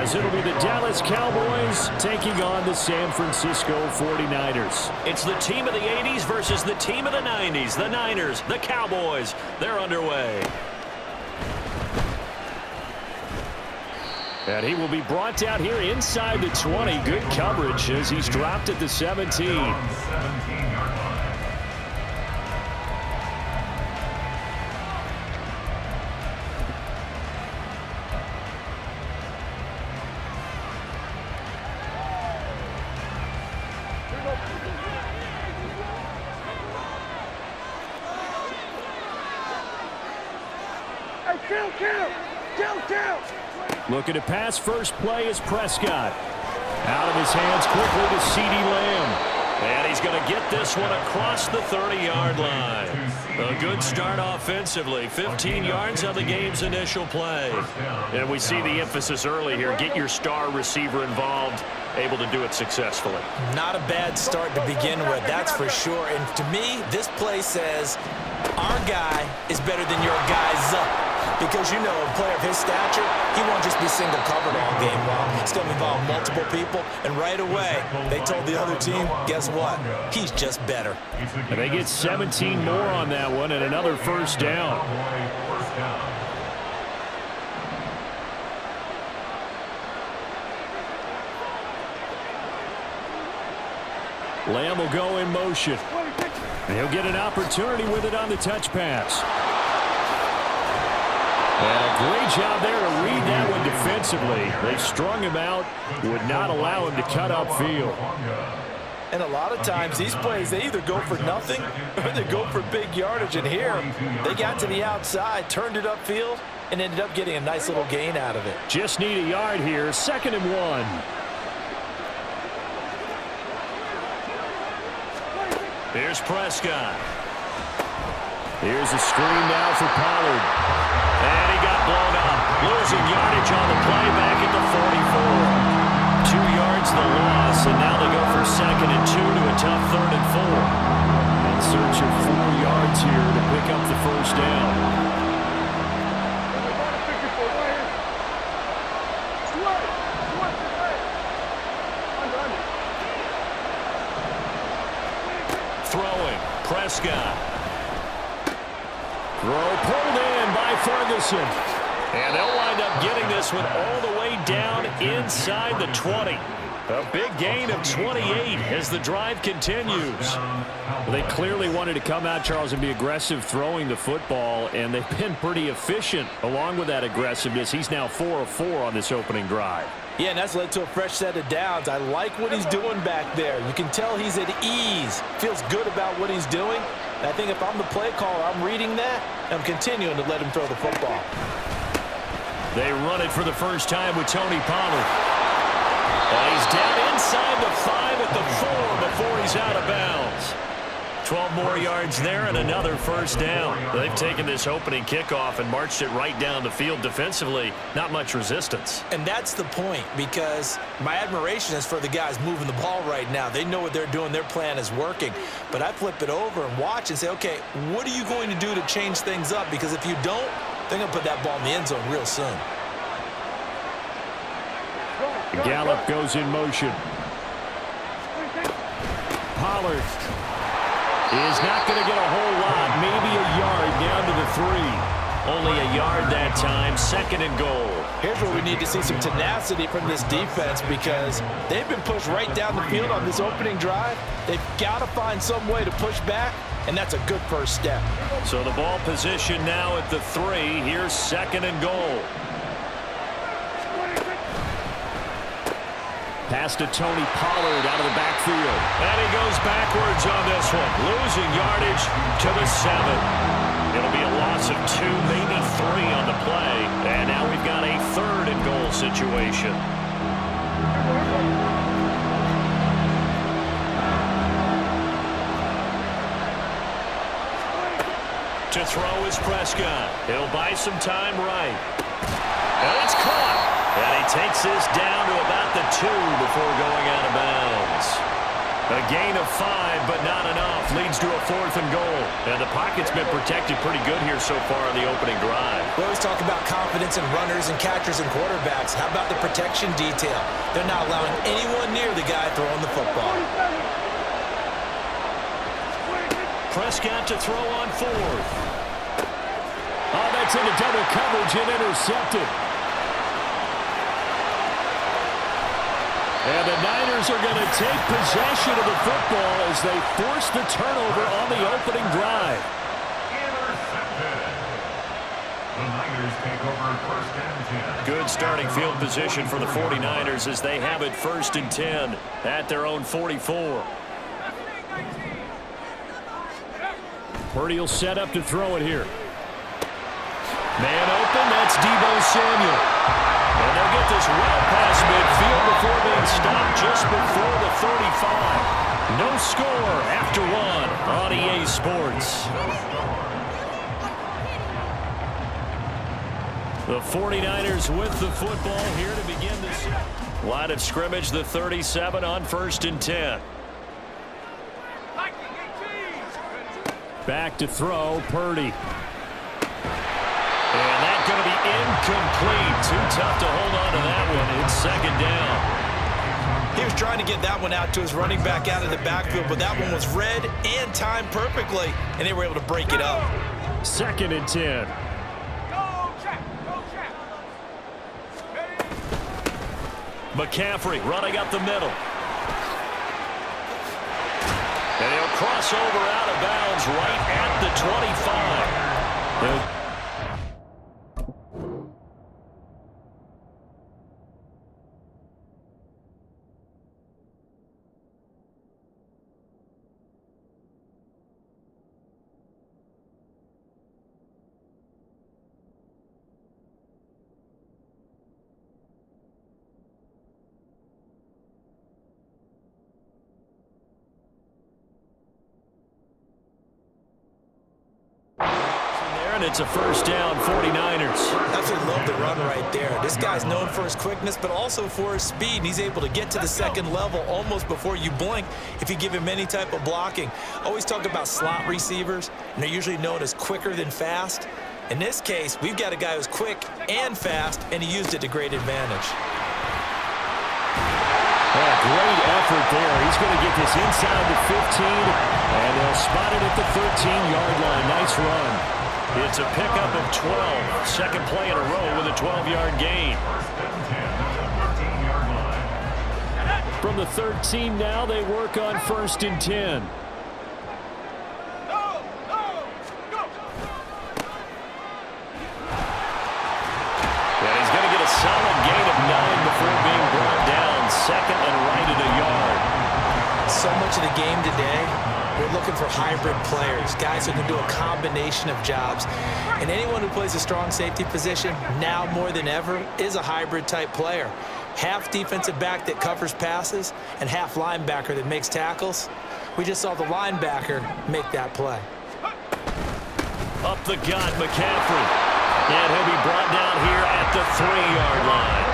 as it'll be the Dallas Cowboys taking on the San Francisco 49ers. It's the team of the 80s versus the team of the 90s. The Niners, the Cowboys, they're underway. And he will be brought down here inside the 20. Good coverage as he's dropped at the 17. Looking to pass, first play is Prescott. Out of his hands quickly to CeeDee Lamb. And he's going to get this one across the 30-yard line. A good start offensively. 15 yards on the game's initial play. And we see the emphasis early here. Get your star receiver involved. Able to do it successfully. Not a bad start to begin with, that's for sure. And to me, this play says our guy is better than your guy's up. Because, you know, a player of his stature, he won't just be single covered all game long. It's going to involve multiple people. And right away, they told the other team, guess what? He's just better. And they get 17 more on that one and another first down. Lamb will go in motion. And he'll get an opportunity with it on the touch pass. And a great job there to read that one defensively. They strung him out, would not allow him to cut upfield. And a lot of times these plays, they either go for nothing or they go for big yardage. And here, they got to the outside, turned it upfield, and ended up getting a nice little gain out of it. Just need a yard here, 2nd and 1. Here's Prescott. Here's a screen now for Pollard. And he got blown up. Losing yardage on the play back at the 44. 2 yards the loss, and now they go for 2nd and 2 to a tough 3rd and 4. In search of 4 yards here to pick up the first down. Throwing, Prescott. Throw pulled in by Ferguson. And they'll wind up getting this one all the way down inside the 20. A big gain of 28 as the drive continues. Well, they clearly wanted to come out, Charles, and be aggressive throwing the football, and they've been pretty efficient along with that aggressiveness. He's now 4 of 4 on this opening drive. Yeah, and that's led to a fresh set of downs. I like what he's doing back there. You can tell he's at ease. Feels good about what he's doing. And I think if I'm the play caller, I'm reading that, and I'm continuing to let him throw the football. They run it for the first time with Tony Pollard. And he's down inside the 5 at the 4 before he's out of bounds. 12 more yards there and another first down. They've taken this opening kickoff and marched it right down the field defensively. Not much resistance. And that's the point, because my admiration is for the guys moving the ball right now. They know what they're doing. Their plan is working. But I flip it over and watch and say, okay, what are you going to do to change things up? Because if you don't, they're going to put that ball in the end zone real soon. Gallup goes in motion. Pollard is not going to get a whole lot, maybe a yard down to the 3. Only a yard that time, 2nd and goal. Here's where we need to see some tenacity from this defense, because they've been pushed right down the field on this opening drive. They've got to find some way to push back, and that's a good first step. So the ball position now at the 3. Here's 2nd and goal. Pass to Tony Pollard out of the backfield. And he goes backwards on this one. Losing yardage to the 7. It'll be a loss of 2, maybe 3 on the play. And now we've got a 3rd and goal situation. To throw is Prescott. He'll buy some time right. And it's caught. And he takes this down to about the 2 before going out of bounds. A gain of 5, but not enough. Leads to a 4th and goal. And the pocket's been protected pretty good here so far on the opening drive. We always talk about confidence in runners and catchers and quarterbacks. How about the protection detail? They're not allowing anyone near the guy throwing the football. Prescott to throw on 4th. Oh, that's into double coverage and intercepted. And the Niners are going to take possession of the football as they force the turnover on the opening drive. Intercepted. The Niners take over 1st and 10. Good starting field position for the 49ers as they have it 1st and 10 at their own 44. Purdy will set up to throw it here. Man open, that's Deebo Samuel. And they'll get this well past midfield before being stopped just before the 35. No score after 1 on EA Sports. The 49ers with the football here to begin this line of scrimmage, the 37 on 1st and 10. Back to throw, Purdy. And that's going to be incomplete. Too tough to hold on to that one. It's 2nd down. He was trying to get that one out to his running back out of the backfield, but that one was read and timed perfectly, and they were able to break it up. 2nd and 10. McCaffrey running up the middle. And he'll cross over out of bounds right at the 25. And it's a 1st down, 49ers. Absolutely love the run right there. This guy's known for his quickness, but also for his speed. And he's able to get to the 2nd level almost before you blink if you give him any type of blocking. Always talk about slot receivers, and they're usually known as quicker than fast. In this case, we've got a guy who's quick and fast, and he used it to great advantage. Oh, great effort there. He's going to get this inside the 15, and they'll spot it at the 13-yard line. Nice run. It's a pickup of 12. Second play in a row with a 12-yard gain. From the 13 now, they work on 1st and 10. And he's going to get a solid gain of 9 before being brought down. 2nd and right at a yard. So much of the game today, we're looking for hybrid players, guys who can do a combination of jobs. And anyone who plays a strong safety position, now more than ever, is a hybrid type player. Half defensive back that covers passes and half linebacker that makes tackles. We just saw the linebacker make that play. Up the gut, McCaffrey. And he'll be brought down here at the 3-yard line.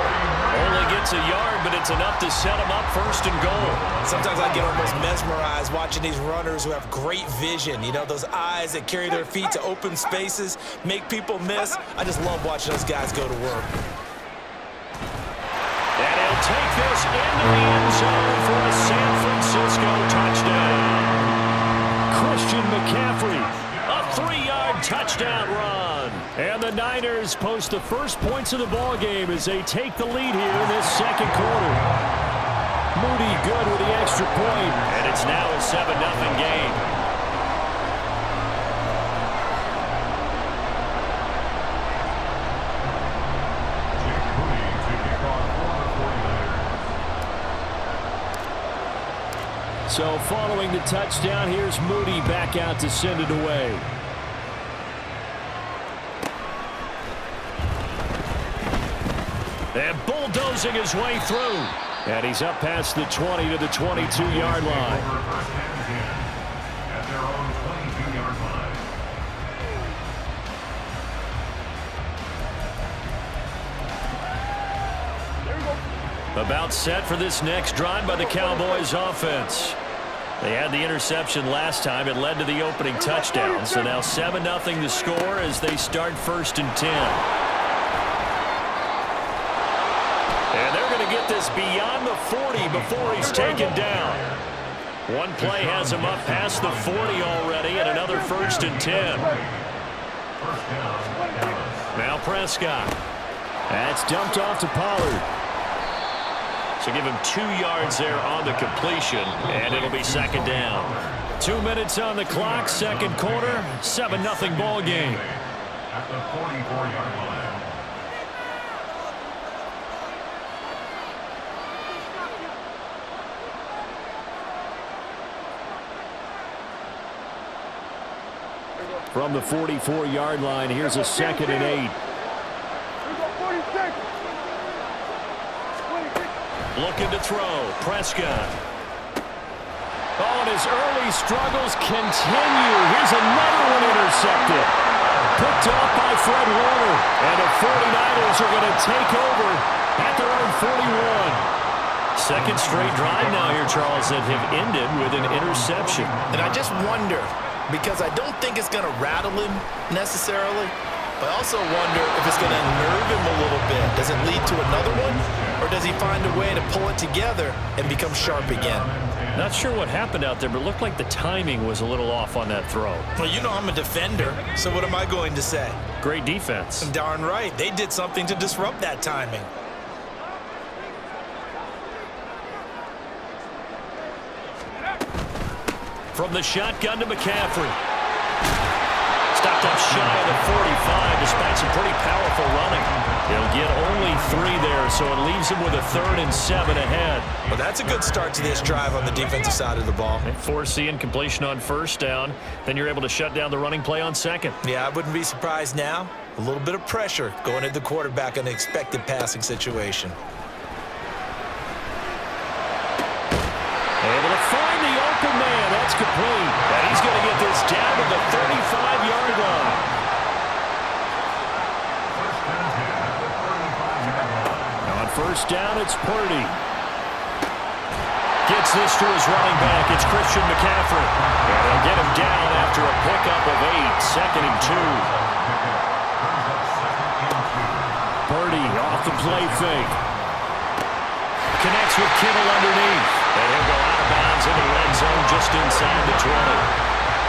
Only gets a yard, but it's enough to set him up 1st and goal. Sometimes I get almost mesmerized watching these runners who have great vision. You know, those eyes that carry their feet to open spaces, make people miss. I just love watching those guys go to work. And he'll take this into the end zone for a San Francisco touchdown. Christian McCaffrey. A 3-yard touchdown run. And the Niners post the first points of the ball game as they take the lead here in this 2nd quarter. Moody good with the extra point. And it's now a 7-0 game. So following the touchdown, here's Moody back out to send it away. And bulldozing his way through. And he's up past the 20 to the 22-yard line. At their own 22-yard line. About set for this next drive by the Cowboys offense. They had the interception last time. It led to the opening touchdown. So now 7-0 the score as they start 1st and 10. And they're going to get this beyond the 40 before he's taken down. One play has him up past the 40 already, and another 1st and 10. Now Prescott. That's dumped off to Pollard. So give him 2 yards there on the completion, and it'll be 2nd down. 2 minutes on the clock, 2nd quarter, 7-0 ball game. At the 44-yard line. From the 44-yard line, here's a 2nd and 8. Looking to throw. Prescott. Oh, and his early struggles continue. Here's another one intercepted. Picked off by Fred Warner. And the 49ers are going to take over at their own 41. 2nd straight drive now here, Charles, that have ended with an interception. And I just wonder, because I don't think it's going to rattle him necessarily, but I also wonder if it's going to unnerve him a little bit. Does it lead to another one? Or does he find a way to pull it together and become sharp again? Not sure what happened out there, but it looked like the timing was a little off on that throw. Well, you know I'm a defender, so what am I going to say? Great defense. Darn right. They did something to disrupt that timing. From the shotgun to McCaffrey. Stopped up shy of the 45 despite some pretty powerful running. He'll get only 3 there, so it leaves him with a 3rd and 7 ahead. Well, that's a good start to this drive on the defensive side of the ball. And forcing incompletion on 1st down. Then you're able to shut down the running play on 2nd. Yeah, I wouldn't be surprised now. A little bit of pressure going at the quarterback in an expected passing situation. Able to find the open man. That's complete. And he's going to get this down to the 35-yard line. On 1st down, it's Purdy. Gets this to his running back. It's Christian McCaffrey. And they'll get him down after a pickup of 8. 2nd and 2. Purdy off the play fake. Connects with Kittle underneath. And he'll go out of bounds in the red zone just inside the 20.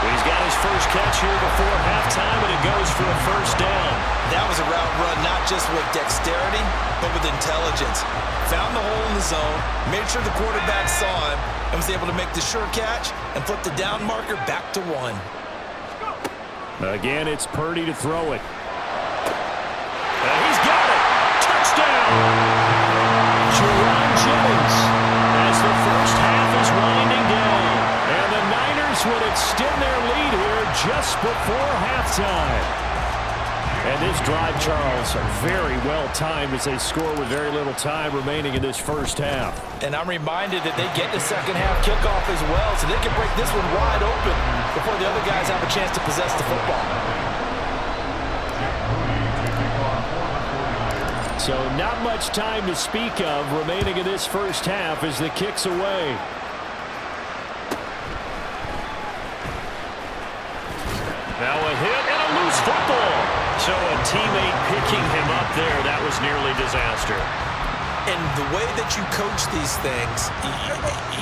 He's got his first catch here before halftime, and it goes for a 1st down. That was a route run not just with dexterity, but with intelligence. Found the hole in the zone, made sure the quarterback saw him, and was able to make the sure catch and flip the down marker back to 1. Again, it's Purdy to throw it. And he's got it. Touchdown. Jerron Jennings. As the first half is winding down. And the Niners would extend their lead here just before halftime. And this drive, Charles, very well timed as they score with very little time remaining in this 1st half. And I'm reminded that they get the 2nd half kickoff as well, so they can break this one wide open before the other guys have a chance to possess the football. So not much time to speak of remaining in this 1st half as the kick's away. Now a hit and a loose football. So a teammate picking him up there, that was nearly disaster. And the way that you coach these things,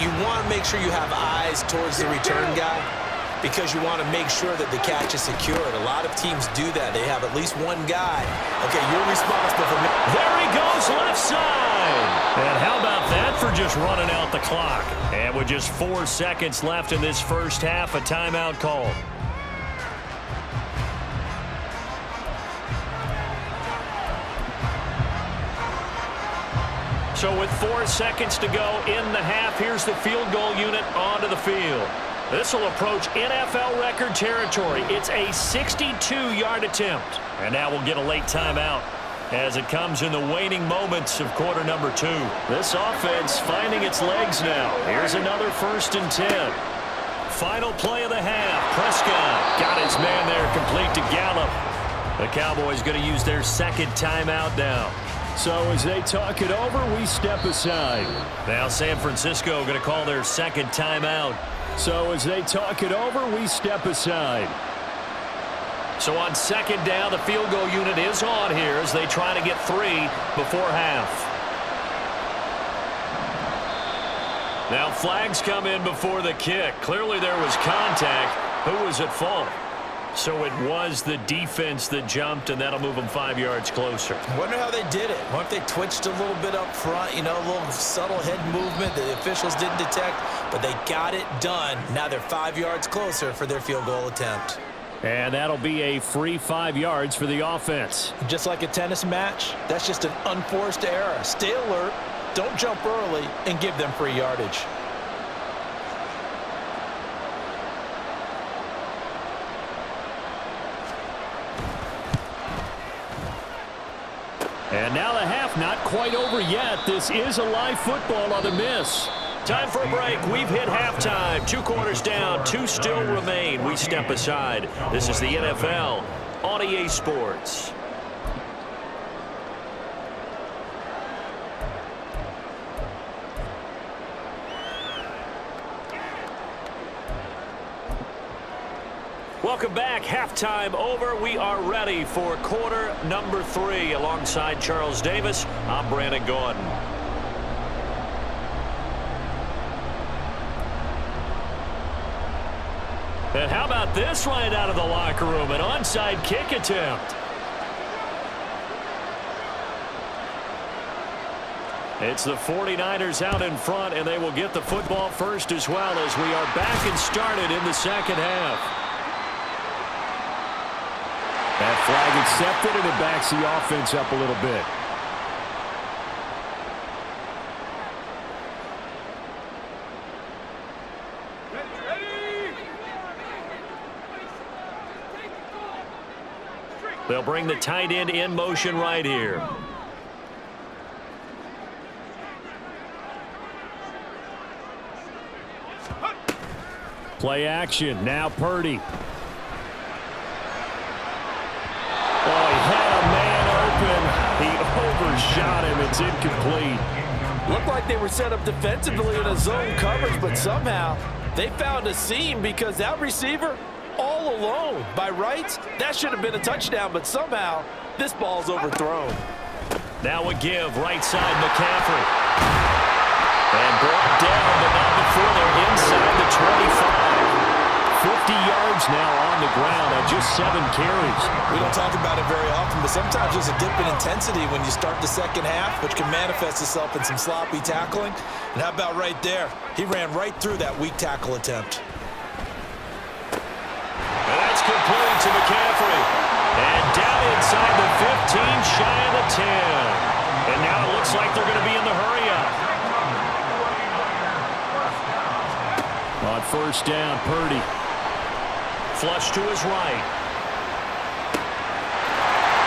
you want to make sure you have eyes towards the return guy because you want to make sure that the catch is secured. A lot of teams do that. They have at least one guy. Okay, you're responsible for... There he goes, left side. And how about that for just running out the clock? And with just 4 seconds left in this 1st half, a timeout called. So with 4 seconds to go in the half, here's the field goal unit onto the field. This will approach NFL record territory. It's a 62-yard attempt. And now we'll get a late timeout as it comes in the waning moments of quarter number 2. This offense finding its legs now. Here's another 1st and 10. Final play of the half. Prescott got his man there complete to Gallup. The Cowboys going to use their 2nd timeout now. So as they talk it over, we step aside. Now San Francisco going to call their 2nd timeout. So as they talk it over, we step aside. So on second down, the field goal unit is on here as they try to get 3 before half. Now flags come in before the kick. Clearly there was contact. Who was at fault? So it was the defense that jumped, and that'll move them 5 yards closer. I wonder how they did it. What if they twitched a little bit up front, you know, a little subtle head movement that the officials didn't detect, but they got it done. Now they're 5 yards closer for their field goal attempt. And that'll be a free 5 yards for the offense. Just like a tennis match, that's just an unforced error. Stay alert, don't jump early, and give them free yardage. And now the half not quite over yet. This is a live football on the miss. Time for a break. We've hit halftime. 2 quarters down. 2 still remain. We step aside. This is the NFL on EA Sports. Welcome back. Halftime over. We are ready for quarter number 3. Alongside Charles Davis, I'm Brandon Gordon. And how about this right out of the locker room? An onside kick attempt. It's the 49ers out in front, and they will get the football first as well as we are back and started in the second half. That flag accepted, and it backs the offense up a little bit. They'll bring the tight end in motion right here. Play action. Now Purdy. Oh, he had a man open. He overshot him. It's incomplete. Looked like they were set up defensively in a zone coverage, but somehow they found a seam because that receiver all alone. By rights, that should have been a touchdown, but somehow this ball's overthrown. Now a give, right side McCaffrey. And brought down, but not before they're inside the 25. 50 yards now on the ground on just 7 carries. We don't talk about it very often, but sometimes there's a dip in intensity when you start the second half, which can manifest itself in some sloppy tackling. And how about right there? He ran right through that weak tackle attempt. And that's complete to McCaffrey. And down inside the 15, shy of the 10. And now it looks like they're going to be in the hurry-up. On first down, Purdy. Flush to his right.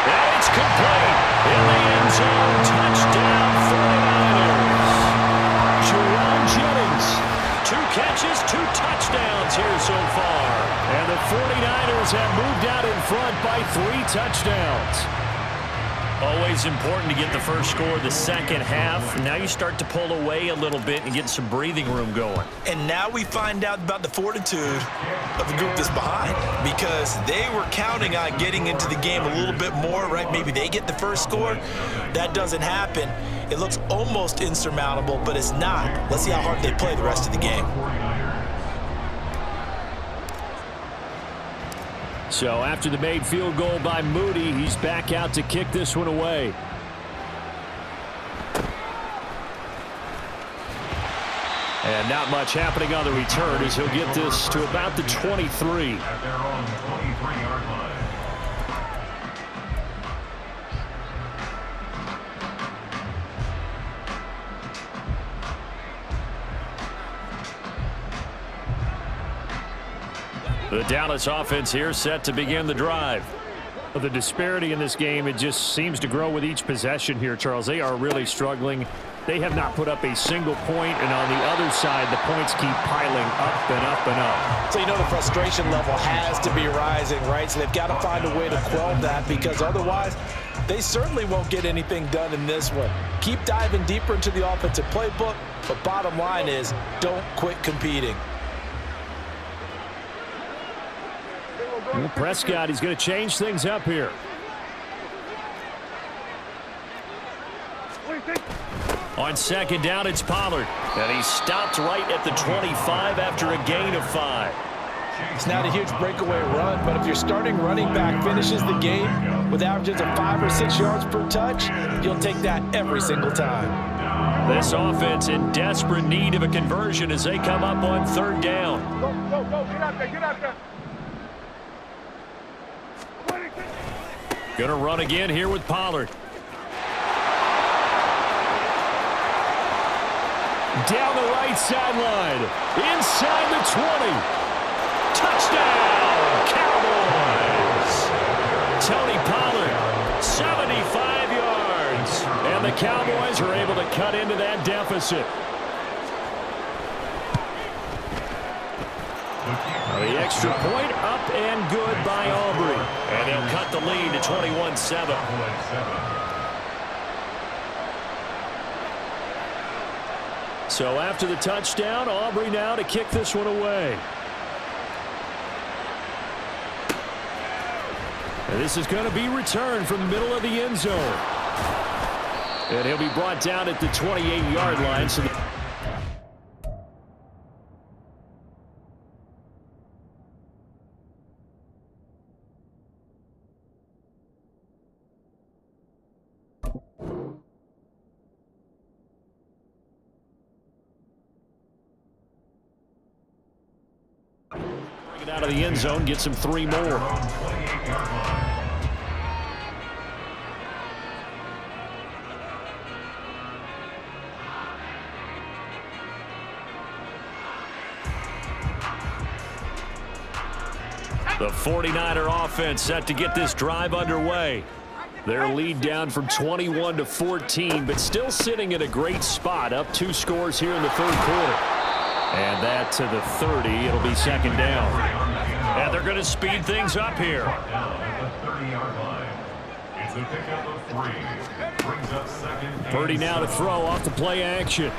And it's complete. In the end zone, touchdown 49ers. Jerome Jennings. 2 catches, 2 touchdowns here so far. And the 49ers have moved out in front by 3 touchdowns. Always important to get the first score of the second half. Now you start to pull away a little bit and get some breathing room going. And now we find out about the fortitude of the group that's behind, because they were counting on getting into the game a little bit more, right? Maybe they get the first score. That doesn't happen. It looks almost insurmountable, but it's not. Let's see how hard they play the rest of the game. So after the made field goal by Moody, he's back out to kick this one away. And not much happening on the return as he'll get this to about the 23. At their own 23-yard line. The Dallas offense here set to begin the drive. The disparity in this game, it just seems to grow with each possession here, Charles. They are really struggling. They have not put up a single point, and on the other side, the points keep piling up and up and up. So you know the frustration level has to be rising, right? So they've got to find a way to quell that, because otherwise they certainly won't get anything done in this one. Keep diving deeper into the offensive playbook, but bottom line is don't quit competing. Well, Prescott, he's going to change things up here. On second down, it's Pollard. And he stopped right at the 25 after a gain of 5. It's not a huge breakaway run, but if your starting running back finishes the game with averages of 5 or 6 yards per touch, you'll take that every single time. This offense in desperate need of a conversion as they come up on third down. Go, get out there. Going to run again here with Pollard. Down the right sideline. Inside the 20. Touchdown, Cowboys. Tony Pollard, 75 yards. And the Cowboys are able to cut into that deficit. The extra point up and good by Aubrey. And they'll cut the lead to 21-7. So after the touchdown, Aubrey now to kick this one away. And this is going to be returned from the middle of the end zone. And he'll be brought down at the 28-yard line. So bring it out of the end zone, gets him 3 more. The 49er offense set to get this drive underway. Their lead down from 21 to 14, but still sitting in a great spot, up 2 scores here in the third quarter. And that to the 30. It'll be second down. And they're going to speed things up here. Purdy now to throw off the play action.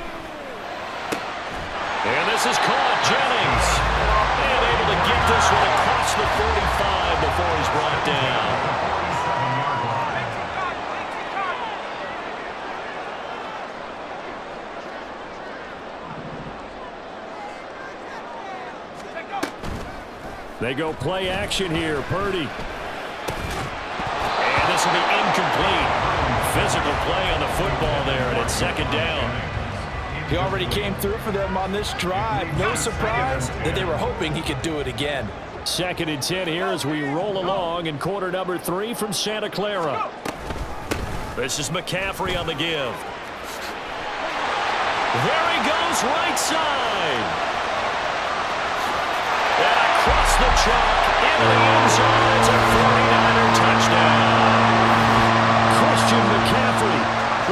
And this is caught. Jennings. And able to get this one across the 45 before he's brought down. They go play action here. Purdy. And this will be incomplete. Physical play on the football there, and it's second down. He already came through for them on this drive. No surprise that they were hoping he could do it again. Second and 10 here as we roll along in quarter number 3 from Santa Clara. This is McCaffrey on the give. There he goes, right side. And across the chalk into the end zone. It's a 49er touchdown. Christian McCaffrey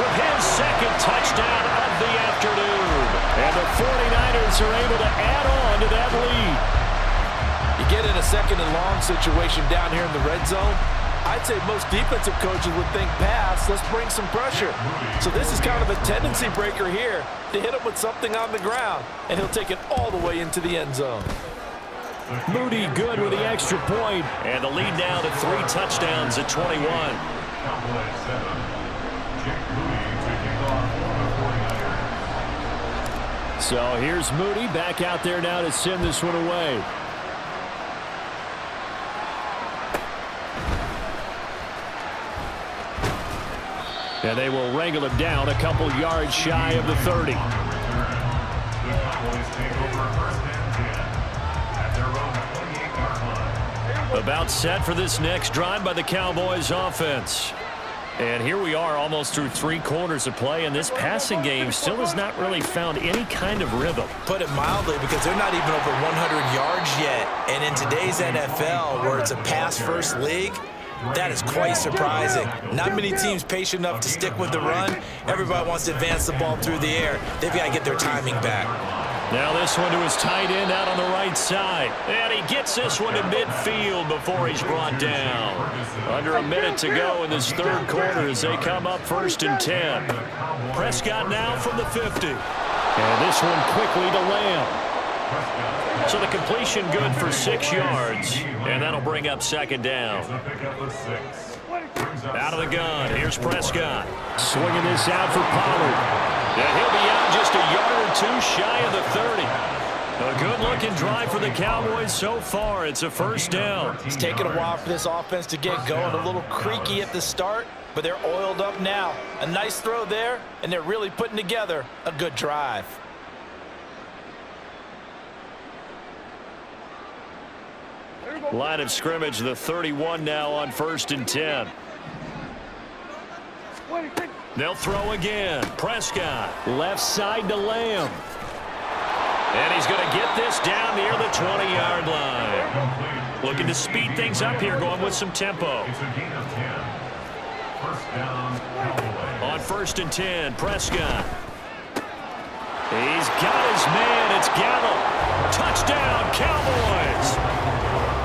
with his second touchdown of the afternoon. And the 49ers are able to add on to that lead. You get in a second and long situation down here in the red zone, I'd say most defensive coaches would think pass, let's bring some pressure. So this is kind of a tendency breaker here to hit him with something on the ground, and he'll take it all the way into the end zone. Moody good with the extra point. And the lead now to 3 touchdowns at 21. So here's Moody back out there now to send this one away. And they will wrangle him down a couple yards shy of the 30. About set for this next drive by the Cowboys offense. And here we are almost through 3 quarters of play, and this passing game still has not really found any kind of rhythm. Put it mildly, because they're not even over 100 yards yet. And in today's NFL, where it's a pass-first league, that is quite surprising. Not many teams patient enough to stick with the run. Everybody wants to advance the ball through the air. They've got to get their timing back. Now this one to his tight end out on the right side. And he gets this one to midfield before he's brought down. Under a minute to go in this third quarter as they come up 1st and 10. Prescott now from the 50. And this one quickly to Lamb. So the completion good for 6 yards, and that'll bring up second down. Out of the gun, here's Prescott. Swinging this out for Pollard. And he'll be out just a yard or two shy of the 30. A good-looking drive for the Cowboys so far. It's a first down. It's taken a while for this offense to get going. A little creaky at the start, but they're oiled up now. A nice throw there, and they're really putting together a good drive. Line of scrimmage, the 31 now on 1st and 10. They'll throw again. Prescott. Left side to Lamb. And he's going to get this down near the 20-yard line. Looking to speed things up here, going with some tempo. On 1st and 10, Prescott. He's got his man. It's Gallup. Touchdown, Cowboys.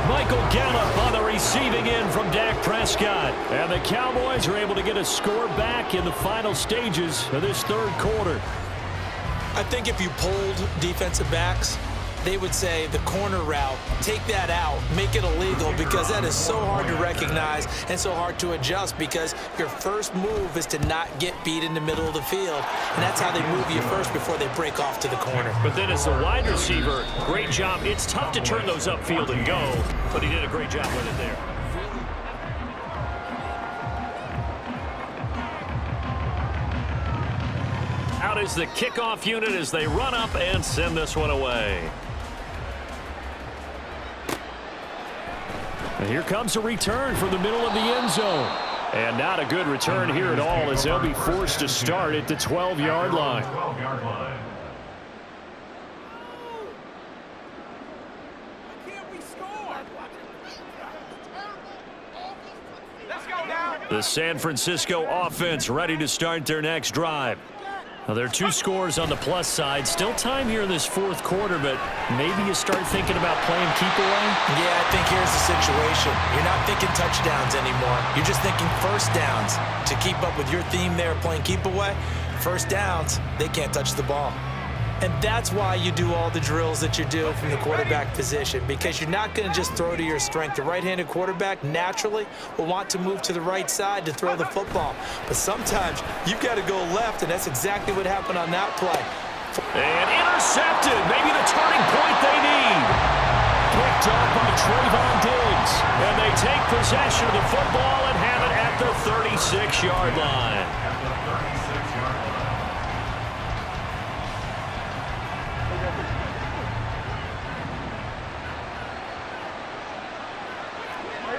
Michael Gallup on the receiving end from Dak Prescott. And the Cowboys are able to get a score back in the final stages of this third quarter. I think if you polled defensive backs, they would say the corner route, take that out, make it illegal, because that is so hard to recognize and so hard to adjust, because your first move is to not get beat in the middle of the field, and that's how they move you first before they break off to the corner. But then as the wide receiver, great job. It's tough to turn those upfield and go, but he did a great job with it there. Out is the kickoff unit as they run up and send this one away. And here comes a return from the middle of the end zone. And not a good return here at all, as they'll be forced to start at the 12-yard line. The San Francisco offense ready to start their next drive. Now, there are 2 scores on the plus side. Still time here in this fourth quarter, but maybe you start thinking about playing keep away? Yeah, I think here's the situation. You're not thinking touchdowns anymore. You're just thinking first downs. To keep up with your theme there, playing keep away, first downs, they can't touch the ball. And that's why you do all the drills that you do from the quarterback position, because you're not going to just throw to your strength. The right-handed quarterback naturally will want to move to the right side to throw the football. But sometimes you've got to go left, and that's exactly what happened on that play. And intercepted. Maybe the turning point they need. Picked up by Trayvon Diggs. And they take possession of the football and have it at the 36-yard line.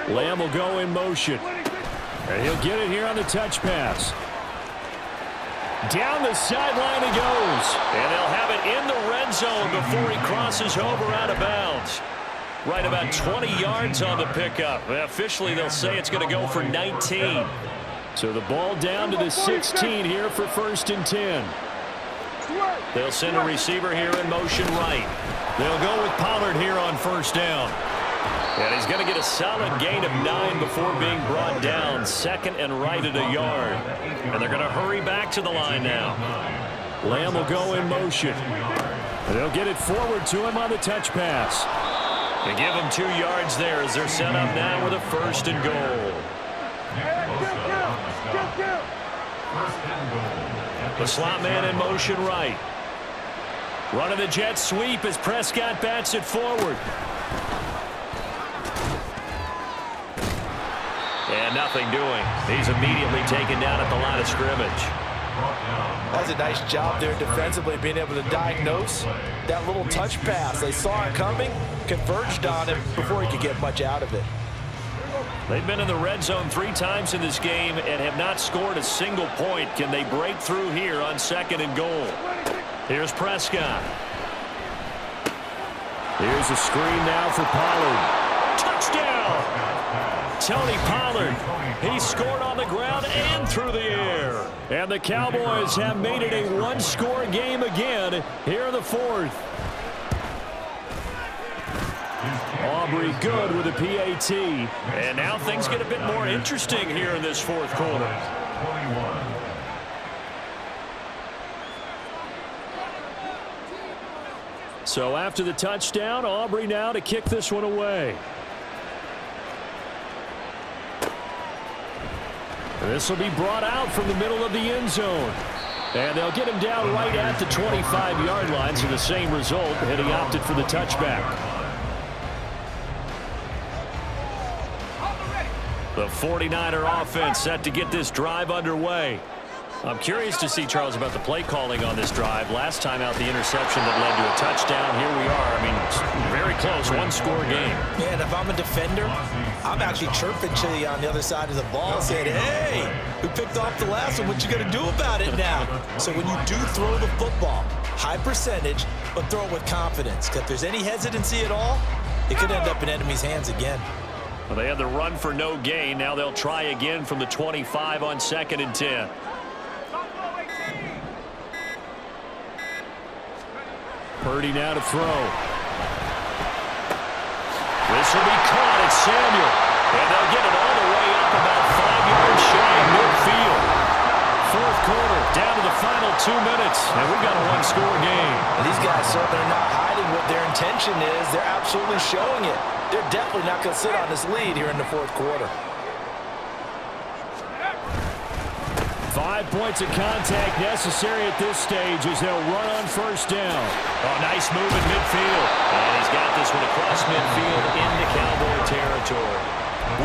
Lamb will go in motion. And he'll get it here on the touch pass. Down the sideline he goes. And they'll have it in the red zone before he crosses over out of bounds. Right about 20 yards on the pickup. Officially, they'll say it's going to go for 19. So the ball down to the 16 here for 1st and 10. They'll send a receiver here in motion right. They'll go with Pollard here on 1st down. And he's going to get a solid gain of 9 before being brought down. 2nd and right at a yard. And they're going to hurry back to the line now. Lamb will go in motion. And they'll get it forward to him on the touch pass. They give him 2 yards there as they're set up now with a 1st and goal. The slot man in motion right. Running the jet sweep as Prescott bats it forward. And nothing doing. He's immediately taken down at the line of scrimmage. That's a nice job there defensively, being able to diagnose that little touch pass. They saw it coming, converged on him before he could get much out of it. They've been in the red zone 3 times in this game and have not scored a single point. Can they break through here on 2nd and goal? Here's Prescott. Here's a screen now for Pollard. Touchdown! Tony Pollard, he scored on the ground and through the air. And the Cowboys have made it a one-score game again here in the 4th. Aubrey good with a PAT. And now things get a bit more interesting here in this 4th quarter. So after the touchdown, Aubrey now to kick this one away. This will be brought out from the middle of the end zone. And they'll get him down right at the 25-yard line, so the same result, and he opted for the touchback. The 49er offense set to get this drive underway. I'm curious to see, Charles, about the play calling on this drive. Last time out, the interception that led to a touchdown. Here we are. I mean, it's very close, one-score game. Yeah, and if I'm a defender, I'm actually chirping to you on the other side of the ball, saying, hey, we picked off the last one. What you going to do about it now? So when you do throw the football, high percentage, but throw it with confidence. Because if there's any hesitancy at all, it could end up in enemy's hands again. Well, they had the run for no gain. Now they'll try again from the 25 on 2nd and 10. Purdy now to throw. This will be caught at Samuel. And they'll get it all the way up about 5 yards shy of midfield. Fourth quarter, down to the final 2 minutes, and we've got a one-score game. And these guys certainly are not hiding what their intention is. They're absolutely showing it. They're definitely not going to sit on this lead here in the fourth quarter. 5 points of contact necessary at this stage as they'll run on first down. Oh, nice move in midfield. And he's got this one across midfield into Cowboy territory.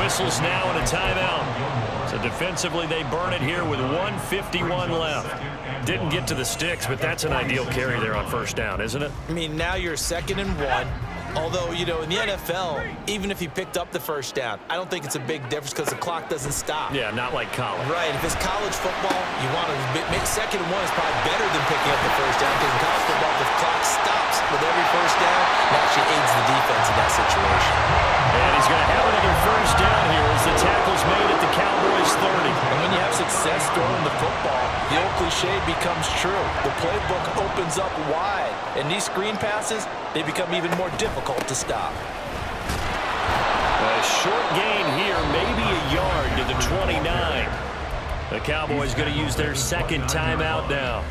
Whistles now and a timeout. So defensively, they burn it here with 1:51 left. Didn't get to the sticks, but that's an ideal carry there on first down, isn't it? I mean, now you're 2nd and 1. Although, you know, in the NFL, even if he picked up the first down, I don't think it's a big difference because the clock doesn't stop. Yeah, not like college. Right. If it's college football, you want to make 2nd and 1 is probably better than picking up the first down because in college football, the clock stops with every first down. It actually aids the defense in that situation. And he's going to have another first down here as the tackle's made at the Cowboys 30. And when you have success throwing the football, the old cliche becomes true. The playbook opens up wide. And these screen passes, they become even more difficult to stop. A short gain here, maybe a yard to the 29. The Cowboys going to use their 2nd timeout now,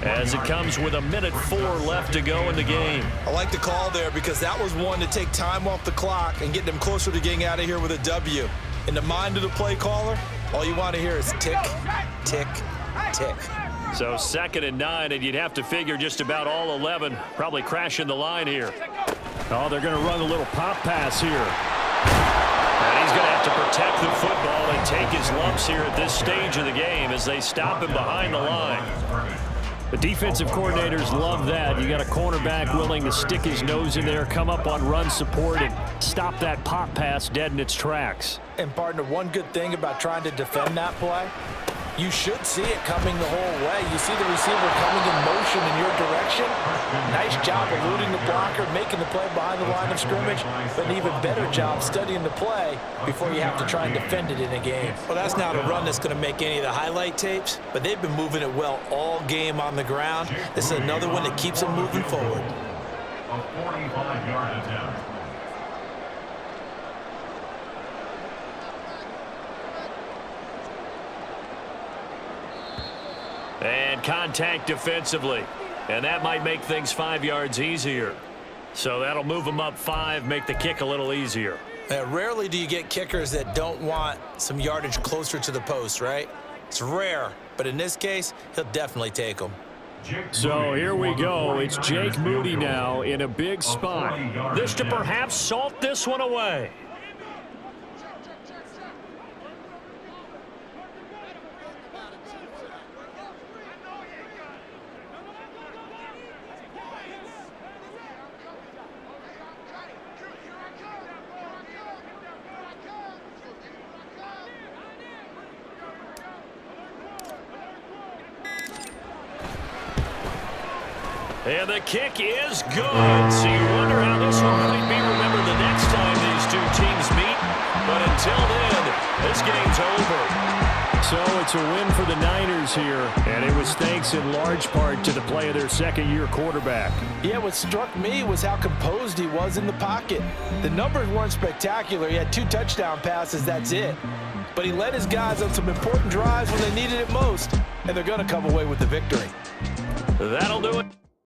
as it comes with 1:04 left to go in the game. I like the call there because that was one to take time off the clock and get them closer to getting out of here with a W. In the mind of the play caller, all you want to hear is tick, tick, tick. So 2nd and 9, and you'd have to figure just about all 11 probably crashing the line here. Oh, they're going to run a little pop pass here. And he's going to have to protect the football and take his lumps here at this stage of the game as they stop him behind the line. The defensive coordinators love that. You got a cornerback willing to stick his nose in there, come up on run support, and stop that pop pass dead in its tracks. And, partner, one good thing about trying to defend that play, you should see it coming the whole way. You see the receiver coming in motion in your direction. Nice job eluding the blocker, making the play behind the line of scrimmage, but an even better job studying the play before you have to try and defend it in a game. Well, that's not a run that's going to make any of the highlight tapes, but they've been moving it well all game on the ground. This is another one that keeps them moving forward. A 45-yard attempt. And contact defensively. And that might make things 5 yards easier. So that'll move them up 5, make the kick a little easier. Rarely do you get kickers that don't want some yardage closer to the post, right? It's rare, but in this case, he'll definitely take them. So here we go. It's Jake Moody now in a big spot. This to perhaps salt this one away. And the kick is good. So you wonder how this one might be remembered the next time these two teams meet. But until then, this game's over. So it's a win for the Niners here, and it was thanks in large part to the play of their second-year quarterback. Yeah, what struck me was how composed he was in the pocket. The numbers weren't spectacular. He had 2 touchdown passes, that's it. But he led his guys on some important drives when they needed it most, and they're going to come away with the victory. That'll do it.